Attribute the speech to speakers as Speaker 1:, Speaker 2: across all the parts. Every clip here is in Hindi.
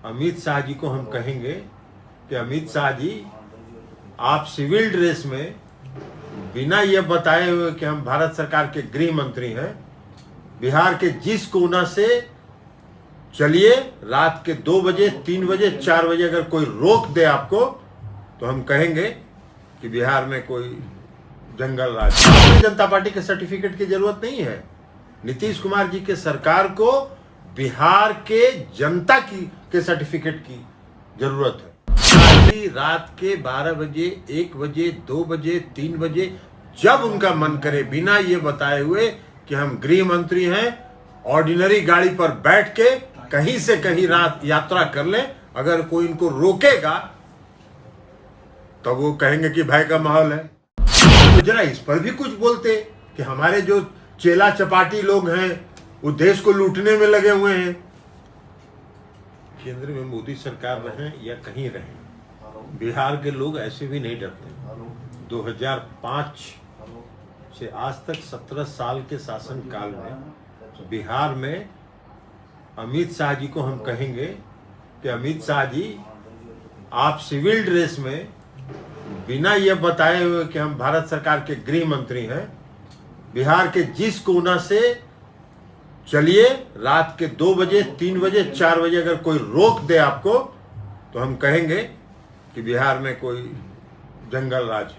Speaker 1: अमित शाह जी को हम कहेंगे कि अमित शाह जी, आप सिविल ड्रेस में बिना ये बताए हुए कि हम भारत सरकार के गृह मंत्री हैं, बिहार के जिस कोना से चलिए, रात के 2 बजे, 3 बजे, 4 बजे अगर कोई रोक दे आपको, तो हम कहेंगे कि बिहार में कोई जंगल राज। भारतीय जनता पार्टी के सर्टिफिकेट की जरूरत नहीं है। नीतीश कुमार जी के सरकार को बिहार के जनता के सर्टिफिकेट की जरूरत है। रात के 12 बजे, 1 बजे, 2 बजे, 3 बजे, जब उनका मन करे, बिना ये बताए हुए कि हम गृह मंत्री हैं, ऑर्डिनरी गाड़ी पर बैठ के कहीं से कहीं रात यात्रा कर लें, अगर कोई इनको रोकेगा तो वो कहेंगे कि भय का माहौल है। तो जरा इस पर भी कुछ बोलते कि हमारे जो चेला चपाटी लोग हैं वो देश को लूटने में लगे हुए हैं। केंद्र में मोदी सरकार रहे या कहीं रहे, बिहार के लोग ऐसे भी नहीं डरते। 2005 से आज तक 17 साल के शासन काल में बिहार में अमित शाह जी को हम कहेंगे कि अमित शाह जी, आप सिविल ड्रेस में बिना ये बताए हुए कि हम भारत सरकार के गृह मंत्री हैं, बिहार के जिस कोना से चलिए, रात के 2 बजे, 3 बजे, 4 बजे अगर कोई रोक दे आपको, तो हम कहेंगे कि बिहार में कोई जंगल राज है।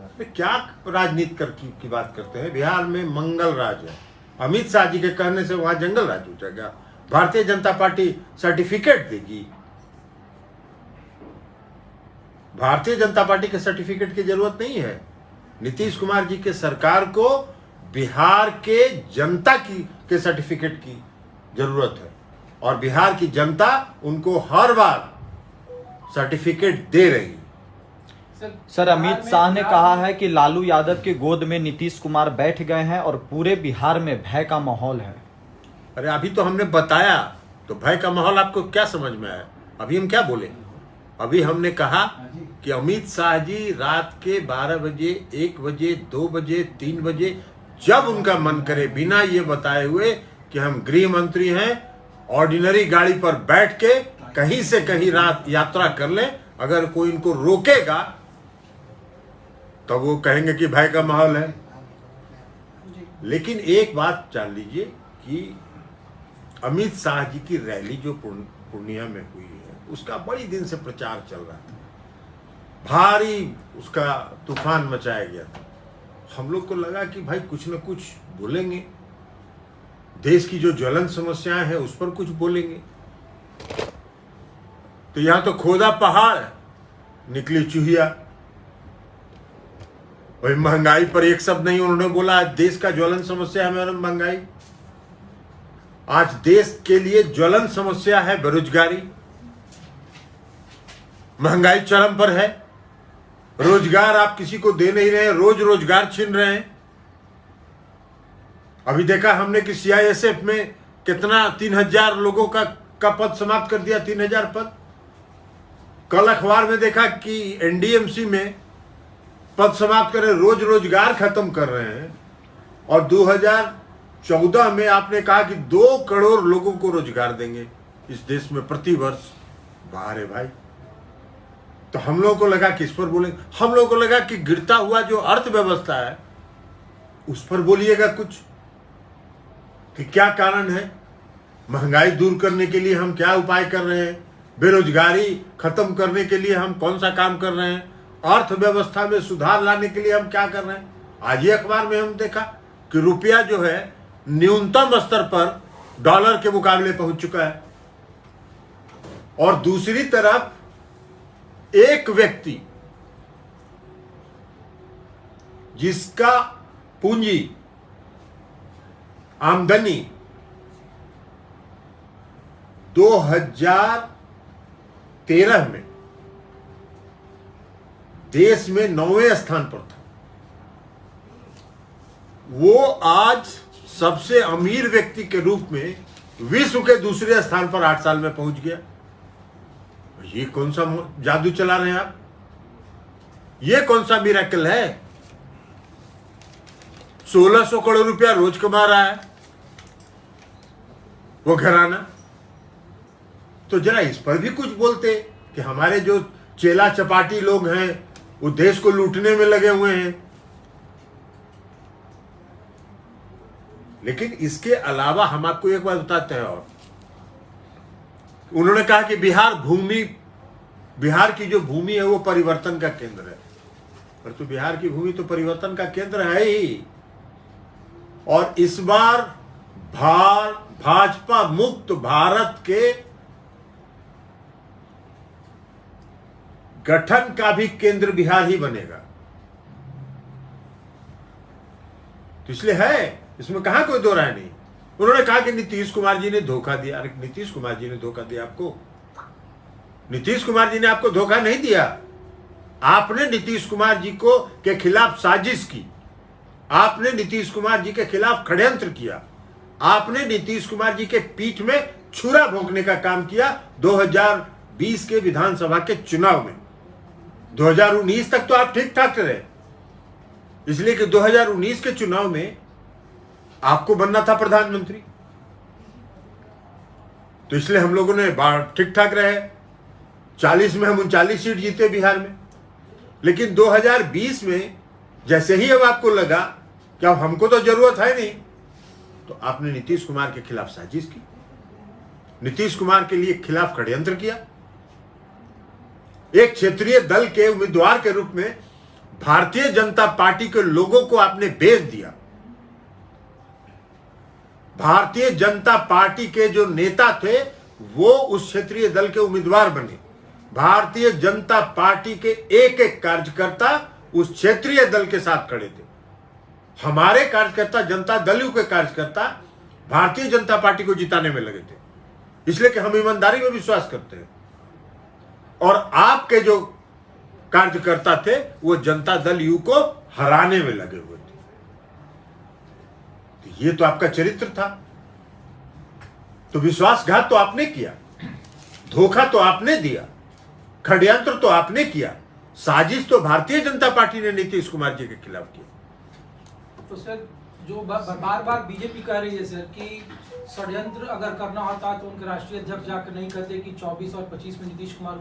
Speaker 1: तो क्या राजनीति की बात करते हैं? बिहार में मंगल राज है। अमित शाह जी के कहने से वहां जंगल राज हो जाएगा? भारतीय जनता पार्टी सर्टिफिकेट देगी? भारतीय जनता पार्टी के सर्टिफिकेट की जरूरत नहीं है। नीतीश कुमार जी के सरकार को बिहार के जनता के सर्टिफिकेट की जरूरत है, और बिहार की जनता उनको हर बार सर्टिफिकेट दे रही।
Speaker 2: सर, अमित शाह ने कहा है कि लालू यादव के गोद में नीतीश कुमार बैठ गए हैं और पूरे बिहार में भय का माहौल है।
Speaker 1: अरे अभी तो हमने बताया, तो भय का माहौल आपको क्या समझ में आया? अभी हम क्या बोले? अभी हमने कहा कि अमित शाह जी रात के 12 बजे, 1 बजे, 2 बजे, 3 बजे, जब उनका मन करे, बिना ये बताए हुए कि हम गृह मंत्री हैं, ऑर्डिनरी गाड़ी पर बैठ के कहीं से कहीं रात यात्रा कर लें, अगर कोई इनको रोकेगा तो वो कहेंगे कि भय का माहौल है। लेकिन एक बात जान लीजिए कि अमित शाह जी की रैली जो पूर्णिया में हुई है, उसका बड़ी दिन से प्रचार चल रहा था, भारी उसका तूफान मचाया गया था। हम लोग को लगा कि भाई कुछ न कुछ बोलेंगे, देश की जो ज्वलन समस्याएं हैं उस पर कुछ बोलेंगे। तो यहां तो खोदा पहाड़, निकली चूहिया। वही महंगाई पर एक शब्द नहीं उन्होंने बोला। आज देश का ज्वलन समस्या है महंगाई। आज देश के लिए ज्वलन समस्या है बेरोजगारी। महंगाई चरम पर है, रोजगार आप किसी को दे नहीं रहे, रोज रोजगार छीन रहे हैं। अभी देखा हमने कि सीआईएसएफ में कितना 3000 लोगों का पद समाप्त कर दिया, 3000 पद। कल अखबार में देखा कि एनडीएमसी में पद समाप्त कर रहे, रोज रोजगार खत्म कर रहे हैं। और 2014 में आपने कहा कि 2 करोड़ लोगों को रोजगार देंगे इस देश में प्रति वर्ष। बाहर है भाई। तो हम लोगों को लगा कि इस पर बोलेंगे, हम लोगों को लगा कि गिरता हुआ जो अर्थव्यवस्था है उस पर बोलिएगा कुछ, कि क्या कारण है, महंगाई दूर करने के लिए हम क्या उपाय कर रहे हैं, बेरोजगारी खत्म करने के लिए हम कौन सा काम कर रहे हैं, अर्थव्यवस्था में सुधार लाने के लिए हम क्या कर रहे हैं। आज ही अखबार में हम देखा कि रुपया जो है न्यूनतम स्तर पर डॉलर के मुकाबले पहुंच चुका है। और दूसरी तरफ एक व्यक्ति जिसका पूंजी आमदनी 2013 में देश में 9वें स्थान पर था, वो आज सबसे अमीर व्यक्ति के रूप में विश्व के दूसरे स्थान पर 8 साल में पहुंच गया। ये कौन सा जादू चला रहे हैं आप? ये कौन सा मिरेकल है? 1600 करोड़ रुपया रोज कमा रहा है वो घराना। तो जरा इस पर भी कुछ बोलते कि हमारे जो चेला चपाटी लोग हैं वो देश को लूटने में लगे हुए हैं। लेकिन इसके अलावा हम आपको एक बात बताते हैं, और उन्होंने कहा कि बिहार की जो भूमि है वो परिवर्तन का केंद्र है। पर तो बिहार की भूमि तो परिवर्तन का केंद्र है ही, और इस बार भाजपा मुक्त भारत के गठन का भी केंद्र बिहार ही बनेगा। तो इसलिए है, इसमें कहां कोई दो राय नहीं। उन्होंने कहा कि नीतीश कुमार जी ने धोखा दिया। अरे नीतीश कुमार जी ने धोखा दिया आपको? नीतीश कुमार जी ने आपको धोखा नहीं दिया। आपने नीतीश कुमार जी को के खिलाफ साजिश की, आपने नीतीश कुमार जी के खिलाफ षड्यंत्र किया, आपने नीतीश कुमार जी के पीठ में छुरा भोंकने का काम किया 2020 के विधानसभा के चुनाव में। 2019 तक तो आप ठीक ठाक रहे, इसलिए कि 2019 के चुनाव में आपको बनना था प्रधानमंत्री, तो इसलिए हम लोगों ने ठीक ठाक रहे। 40 में हम 39 सीट जीते बिहार में। लेकिन 2020 में जैसे ही अब आपको लगा कि अब हमको तो जरूरत है नहीं, तो आपने नीतीश कुमार के खिलाफ साजिश की, नीतीश कुमार के लिए खिलाफ षड्यंत्र किया। एक क्षेत्रीय दल के उम्मीदवार के रूप में भारतीय जनता पार्टी के लोगों को आपने बेच दिया। भारतीय जनता पार्टी के जो नेता थे वो उस क्षेत्रीय दल के उम्मीदवार बने। भारतीय जनता पार्टी के एक एक कार्यकर्ता उस क्षेत्रीय दल के साथ खड़े थे। हमारे कार्यकर्ता, जनता दल के कार्यकर्ता भारतीय जनता पार्टी को जिताने में लगे थे, इसलिए कि हम ईमानदारी में विश्वास करते हैं। और आपके जो कार्यकर्ता थे वो जनता दल यू को हराने में लगे हुए थे। तो ये तो आपका चरित्र था। तो विश्वासघात तो आपने किया, धोखा तो आपने दिया, षड्यंत्र तो आपने किया, साजिश तो भारतीय जनता पार्टी ने नीतीश कुमार जी के खिलाफ की।
Speaker 3: तो सर जो बार बार बीजेपी कह रही है सर कि षड्यंत्र अगर करना होता तो उनके राष्ट्रीय अध्यक्ष जाकर नहीं कहते कि 24 और 25 में नीतीश कुमार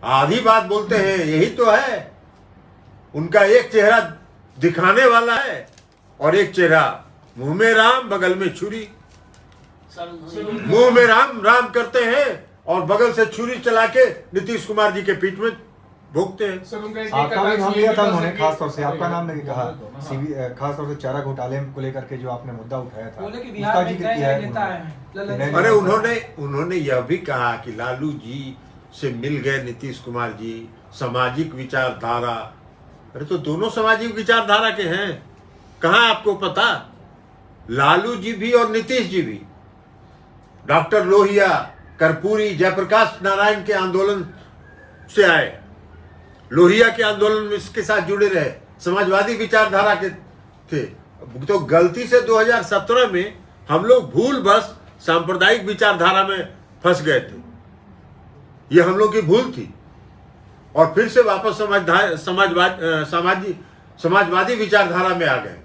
Speaker 1: आधी बात बोलते हैं। यही तो है, उनका एक चेहरा दिखाने वाला है और एक चेहरा मुंह में राम बगल में छुरी। मुंह में राम राम करते हैं और बगल से छुरी चला के नीतीश कुमार जी के पीठ में भोगते हैं।
Speaker 4: आपका भी नाम लिया था उन्होंने, खासतौर से आपका नाम नहीं कहा, खासतौर से चारा घोटाले को लेकर के जो आपने मुद्दा उठाया था उसका जिक्र किया है।
Speaker 1: अरे उन्होंने यह भी कहा कि लालू जी से मिल गए नीतीश कुमार जी, सामाजिक विचारधारा। अरे तो दोनों सामाजिक विचारधारा के हैं, कहां आपको पता? लालू जी भी और नीतीश जी भी। डॉक्टर लोहिया, कर्पूरी, जयप्रकाश नारायण के आंदोलन से आए, लोहिया के आंदोलन में इसके साथ जुड़े रहे, समाजवादी विचारधारा के थे। तो गलती से 2017 में हम लोग भूल बस सांप्रदायिक विचारधारा में फंस गए थे, ये हम लोग की भूल थी। और फिर से वापस समाजवादी विचारधारा में आ गए।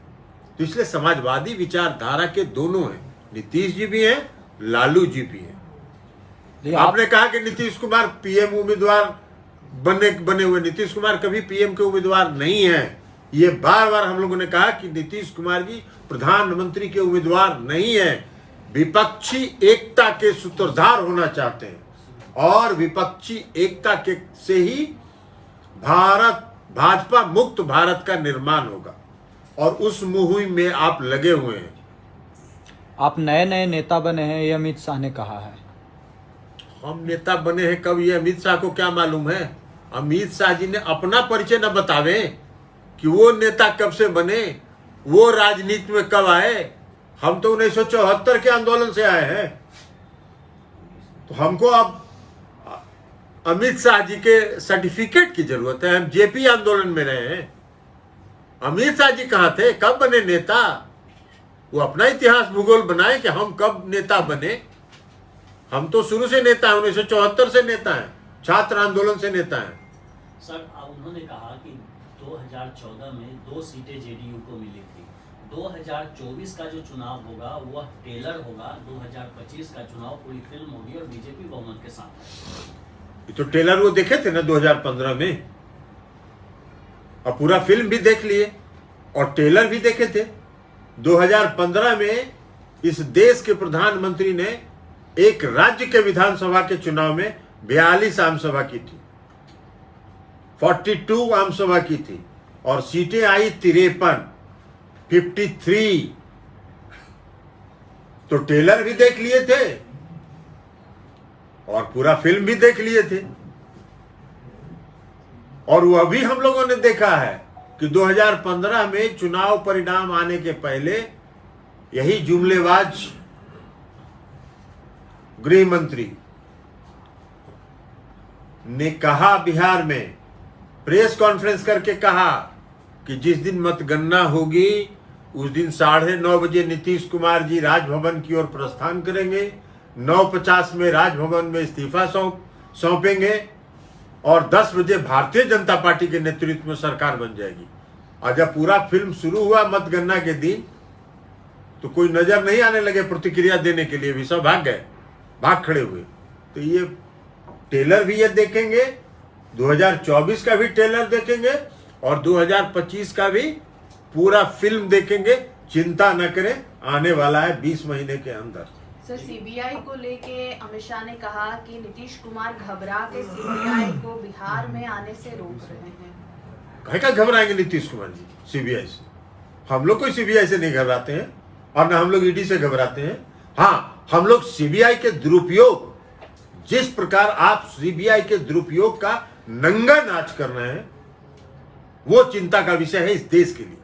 Speaker 1: तो इसलिए समाजवादी विचारधारा के दोनों हैं, नीतीश जी भी हैं, लालू जी भी हैं। आपने कहा कि नीतीश कुमार पीएम उम्मीदवार बने हुए, नीतीश कुमार कभी पीएम के उम्मीदवार नहीं है। ये बार बार हम लोगों ने कहा कि नीतीश कुमार जी प्रधानमंत्री के उम्मीदवार नहीं है, विपक्षी एकता के सूत्रधार होना चाहते हैं और विपक्षी एकता के से ही भाजपा मुक्त भारत का निर्माण होगा और उस मुहिम में आप लगे हुए हैं।
Speaker 2: आप नए नए नेता बने हैं, ये अमित शाह ने कहा है।
Speaker 1: हम नेता बने हैं कब, ये अमित शाह को क्या मालूम है? अमित शाह जी ने अपना परिचय न बतावे कि वो नेता कब से बने, वो राजनीति में कब आए। हम तो 1974 के आंदोलन से आए हैं। तो हमको अब अमित शाह जी के सर्टिफिकेट की जरूरत है। हम जेपी आंदोलन में रहे हैं। अमित शाह जी कहाँ थे, कब बने नेता? वो अपना इतिहास भूगोल बनाए कि हम कब नेता बने। हम तो शुरू से नेता हैं, 1974 से नेता हैं, छात्र आंदोलन से नेता हैं।
Speaker 5: सर उन्होंने कहा कि 2014 में 2 सीटें जेडीयू को मिली थी 2024 का जो चुनाव होगा वह टेलर होगा, 2025 का चुनाव पूरी फिल्म होगी और बीजेपी बहुमत के साथ।
Speaker 1: ये तो टेलर वो देखे थे ना 2015 में, और पूरा फिल्म भी देख लिए और टेलर भी देखे थे। 2015 में इस देश के प्रधानमंत्री ने एक राज्य के विधानसभा के चुनाव में 42 आम सभा की थी, 42 आम सभा की थी और सीटें आई 53। तो टेलर भी देख लिए थे और पूरा फिल्म भी देख लिए थे। और वह भी हम लोगों ने देखा है कि 2015 में चुनाव परिणाम आने के पहले यही जुमलेबाज गृह मंत्री ने कहा, बिहार में प्रेस कॉन्फ्रेंस करके कहा कि जिस दिन मतगणना होगी उस दिन 9:30 बजे नीतीश कुमार जी राजभवन की ओर प्रस्थान करेंगे, 9:50 में राजभवन में इस्तीफा सौंपेंगे और 10 बजे भारतीय जनता पार्टी के नेतृत्व में सरकार बन जाएगी। और जब पूरा फिल्म शुरू हुआ मतगणना के दिन तो कोई नजर नहीं आने लगे प्रतिक्रिया देने के लिए, भी सब भाग गए, भाग खड़े हुए। तो ये टेलर भी ये देखेंगे, 2024 का भी टेलर देखेंगे और 2025 का भी पूरा फिल्म देखेंगे। चिंता न करें, आने वाला है 20 महीने के अंदर।
Speaker 6: सर, सीबीआई को लेके अमित शाह ने कहा कि नीतीश कुमार घबरा के सीबीआई को बिहार में आने से रोक रहे हैं।
Speaker 1: कहीं का घबराएंगे नीतीश कुमार जी सीबीआई से? हम लोग कोई सीबीआई से नहीं घबराते हैं और ना हम लोग ईडी से घबराते हैं। हाँ, हम लोग सीबीआई के दुरुपयोग, जिस प्रकार आप सीबीआई के दुरुपयोग का नंगा नाच कर रहे हैं, वो चिंता का विषय है इस देश के लिए।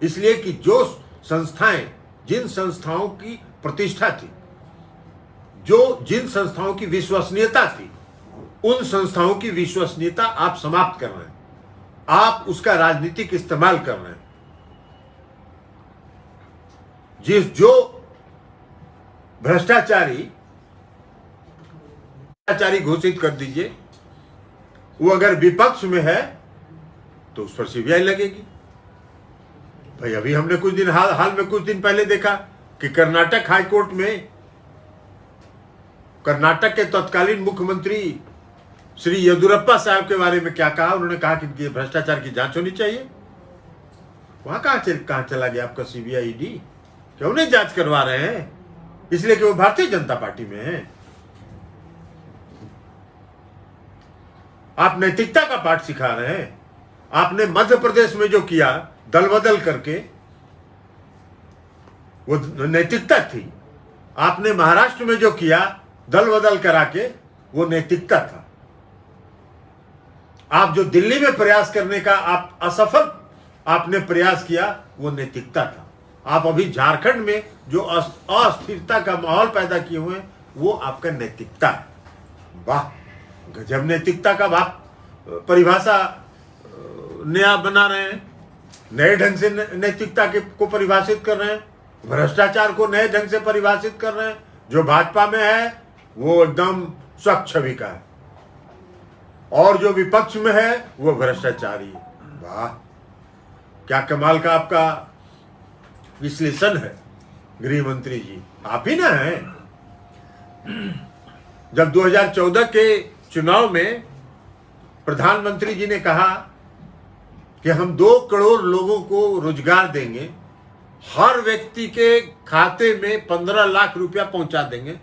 Speaker 1: इसलिए कि जो संस्थाएं, जिन संस्थाओं की प्रतिष्ठा थी, जिन संस्थाओं की विश्वसनीयता थी, उन संस्थाओं की विश्वसनीयता आप समाप्त कर रहे हैं, आप उसका राजनीतिक इस्तेमाल कर रहे हैं। जो भ्रष्टाचारी घोषित कर दीजिए, वो अगर विपक्ष में है तो उस पर सीबीआई लगेगी। भाई अभी हमने कुछ दिन हाल में कुछ दिन पहले देखा कि कर्नाटक हाईकोर्ट में कर्नाटक के तत्कालीन मुख्यमंत्री श्री येदुरप्पा साहब के बारे में क्या कहा। उन्होंने कहा कि भ्रष्टाचार की जांच होनी चाहिए। वहां कहां चला गया आपका सीबीआई ईडी? क्यों नहीं जांच करवा रहे हैं? इसलिए कि वो भारतीय जनता पार्टी में है। आप नैतिकता का पाठ सिखा रहे हैं। आपने मध्य प्रदेश में जो किया दल बदल करके, वो नैतिकता थी। आपने महाराष्ट्र में जो किया दल बदल करा के, वो नैतिकता था। आप जो दिल्ली में प्रयास करने का आप असफल आपने प्रयास किया, वो नैतिकता था। आप अभी झारखंड में जो अस्थिरता का माहौल पैदा किए हुए हैं, वो आपका नैतिकता है। वाह, गजब नैतिकता का आप परिभाषा नया बना रहे हैं, नए ढंग से नैतिकता को परिभाषित कर रहे हैं, भ्रष्टाचार को नए ढंग से परिभाषित कर रहे हैं। जो भाजपा में है वो एकदम स्वच्छ छवि का है और जो विपक्ष में है वो भ्रष्टाचारी है। वाह, क्या कमाल का आपका विश्लेषण है गृह मंत्री जी, आप ही ना हैं। जब 2014 के चुनाव में प्रधानमंत्री जी ने कहा कि हम 2 करोड़ लोगों को रोजगार देंगे, हर व्यक्ति के खाते में 15 लाख रुपया पहुंचा देंगे,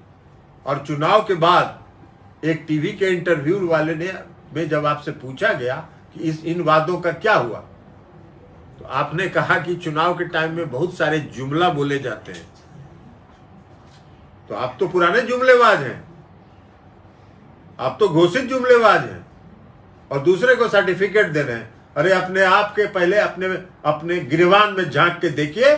Speaker 1: और चुनाव के बाद एक टीवी के इंटरव्यू वाले में जब आपसे पूछा गया कि इन वादों का क्या हुआ, तो आपने कहा कि चुनाव के टाइम में बहुत सारे जुमला बोले जाते हैं। तो आप तो पुराने जुमलेबाज हैं, आप तो घोषित जुमलेबाज हैं और दूसरे को सर्टिफिकेट दे रहे हैं। अरे अपने आप के पहले अपने गिरवान में झांक के देखिए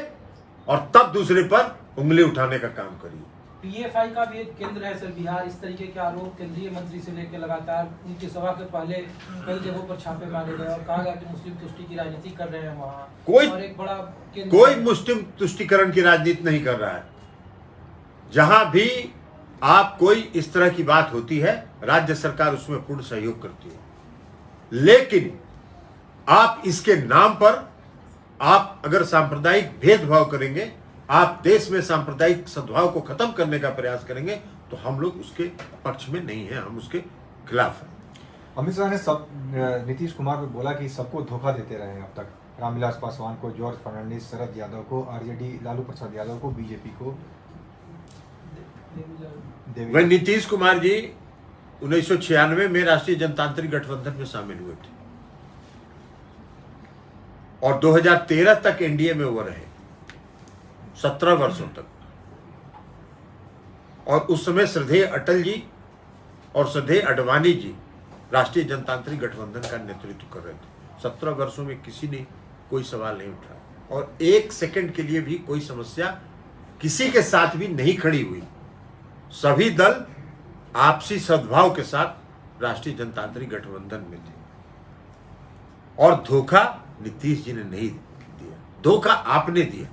Speaker 1: और तब दूसरे पर उंगली उठाने का काम करिए।
Speaker 3: पीएफआई का भी एक केंद्र है सर बिहार, इस तरीके के आरोप केंद्रीय मंत्री से लेकर लगातार उनकी सभा के पहले कई जगहों पर छापे मारे गए और कहा गया कि मुस्लिम तुष्टि की राजनीति कर रहे हैं वहाँ। कोई
Speaker 1: मुस्लिम तुष्टिकरण की राजनीति नहीं कर रहा है। जहां भी आप कोई इस तरह की बात होती है, राज्य सरकार उसमें पूर्ण सहयोग करती है, लेकिन आप इसके नाम पर आप अगर सांप्रदायिक भेदभाव करेंगे, आप देश में सांप्रदायिक सद्भाव को खत्म करने का प्रयास करेंगे, तो हम लोग उसके पक्ष में नहीं है, हम उसके खिलाफ हैं।
Speaker 4: अमित शाह ने सब नीतीश कुमार को बोला कि सबको धोखा देते रहे हैं अब तक, रामविलास पासवान को, जॉर्ज फर्नांडिस, शरद यादव को, आरजेडी लालू प्रसाद यादव को, बीजेपी को।
Speaker 1: वह नीतीश कुमार जी 1996 में राष्ट्रीय जनतांत्रिक गठबंधन में शामिल हुए थे और 2013 तक एनडीए में वो रहे, 17 वर्षों तक। और उस समय श्रद्धेय अटल जी और श्रद्धेय आडवाणी जी राष्ट्रीय जनतांत्रिक गठबंधन का नेतृत्व कर रहे थे। 17 वर्षों में किसी ने कोई सवाल नहीं उठाया और एक सेकंड के लिए भी कोई समस्या किसी के साथ भी नहीं खड़ी हुई। सभी दल आपसी सद्भाव के साथ राष्ट्रीय जनतांत्रिक गठबंधन में थे और धोखा नीतीश जी ने नहीं दिया, धोखा आपने दिया।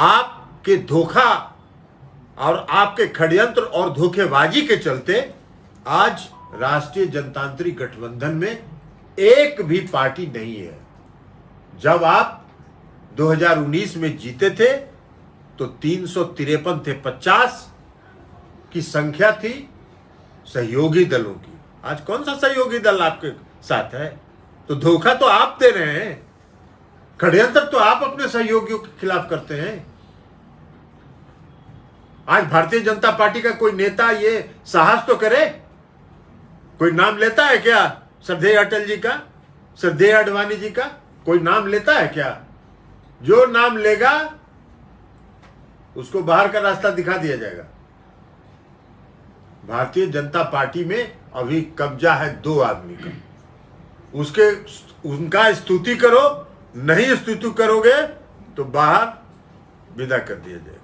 Speaker 1: आपके धोखा और आपके षड्यंत्र और धोखेबाजी के चलते आज राष्ट्रीय जनतांत्रिक गठबंधन में एक भी पार्टी नहीं है। जब आप 2019 में जीते थे तो 353 थे, 50 की संख्या थी सहयोगी दलों की। आज कौन सा सहयोगी दल आपके साथ है? तो धोखा तो आप दे रहे हैं, षड्यंत्र तो आप अपने सहयोगियों के खिलाफ करते हैं। आज भारतीय जनता पार्टी का कोई नेता ये साहस तो करे, कोई नाम लेता है क्या? श्रद्धेय अटल जी का, श्रद्धेय आडवाणी जी का कोई नाम लेता है क्या? जो नाम लेगा उसको बाहर का रास्ता दिखा दिया जाएगा। भारतीय जनता पार्टी में अभी कब्जा है 2 आदमी का, उनका स्तुति करो, नहीं स्तुति करोगे तो बाहर विदा कर दिया जाएगा।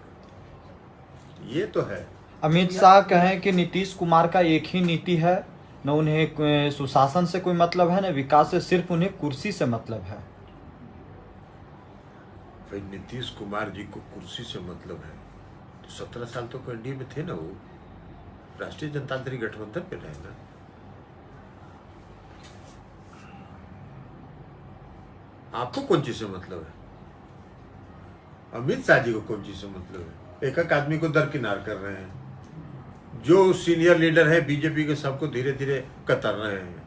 Speaker 1: ये तो है।
Speaker 2: अमित शाह कहें कि नीतीश कुमार का एक ही नीति है, न उन्हें सुशासन से कोई मतलब है, न विकास से, सिर्फ उन्हें कुर्सी से मतलब है।
Speaker 1: भाई नीतीश कुमार जी को कुर्सी से मतलब है तो 17 साल तो एनडीए में थे ना, वो राष्ट्रीय जनतांत्रिक गठबंधन पे रहे ना। आपको कौन चीज से मतलब है? अमित शाह जी को कौन चीज से मतलब है? एक आदमी को दरकिनार कर रहे हैं। जो सीनियर लीडर है बीजेपी के, सबको धीरे धीरे कतर रहे हैं।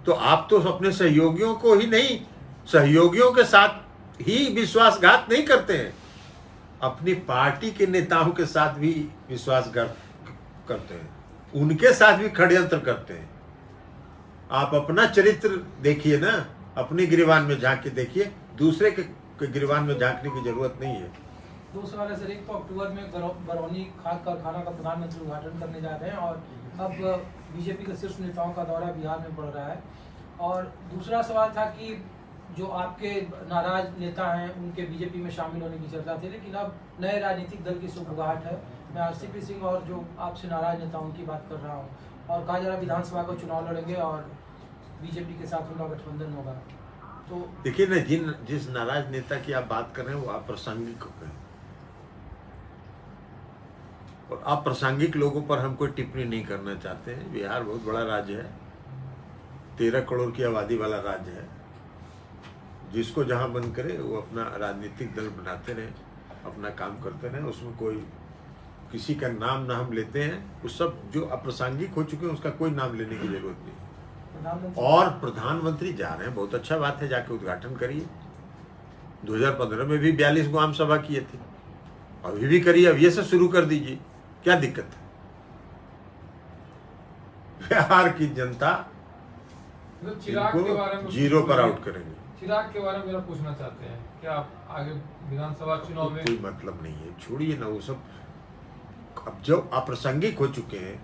Speaker 1: तो आप तो अपने सहयोगियों को ही नहीं, सहयोगियों के साथ ही विश्वासघात नहीं करते हैं, अपनी पार्टी के नेताओं के साथ भी विश्वासघात करते हैं, उनके साथ भी षड्यंत्र करते हैं। आप अपना चरित्र देखिए ना, अपने गिरबान में झांक के देखिए, दूसरे के गिरबान में झांकने की जरूरत नहीं है।
Speaker 3: 2 सवाल है सर। एक तो अक्टूबर में बरौनी खाद कारखाना का प्रधानमंत्री उद्घाटन करने जा रहे हैं और अब बीजेपी के शीर्ष नेताओं का दौरा बिहार में पड़ रहा है। और दूसरा सवाल था कि जो आपके नाराज नेता हैं उनके बीजेपी में शामिल होने की चर्चा थी, लेकिन अब नए राजनीतिक दल की सुगबुगाहट है। मैं आरसीपी सिंह और जो आपसे नाराज नेता उनकी बात कर रहा हूँ, और कहा जा रहा विधानसभा का चुनाव लड़ेंगे और बीजेपी के साथ उनका गठबंधन होगा। तो
Speaker 1: देखिए ना, जिस नाराज नेता की आप बात कर रहे हैं वो अप्रासंगिक है, और अप्रासंगिक लोगों पर हम कोई टिप्पणी नहीं करना चाहते हैं। बिहार बहुत बड़ा राज्य है, 13 करोड़ की आबादी वाला राज्य है। जिसको जहां मन करे वो अपना राजनीतिक दल बनाते रहे, अपना काम करते रहे, उसमें कोई किसी का नाम ना हम लेते हैं। उस सब जो अप्रासंगिक हो चुके हैं उसका कोई नाम लेने की जरूरत नहीं। और प्रधानमंत्री जा रहे हैं, बहुत अच्छा बात है, जाके उद्घाटन करिए। 2015 में भी 42 गो आम सभा किए थे, अभी भी करिए, अब ये से शुरू कर दीजिए, क्या दिक्कत है? बिहार की जनता इनको 0 पर आउट करेंगे।
Speaker 7: चिराग के बारे में मेरा पूछना चाहते हैं, क्या आप आगे विधानसभा चुनाव में?
Speaker 1: कोई मतलब नहीं है, छोड़िए ना वो सब। अब जो अप्रासंगिक हो चुके हैं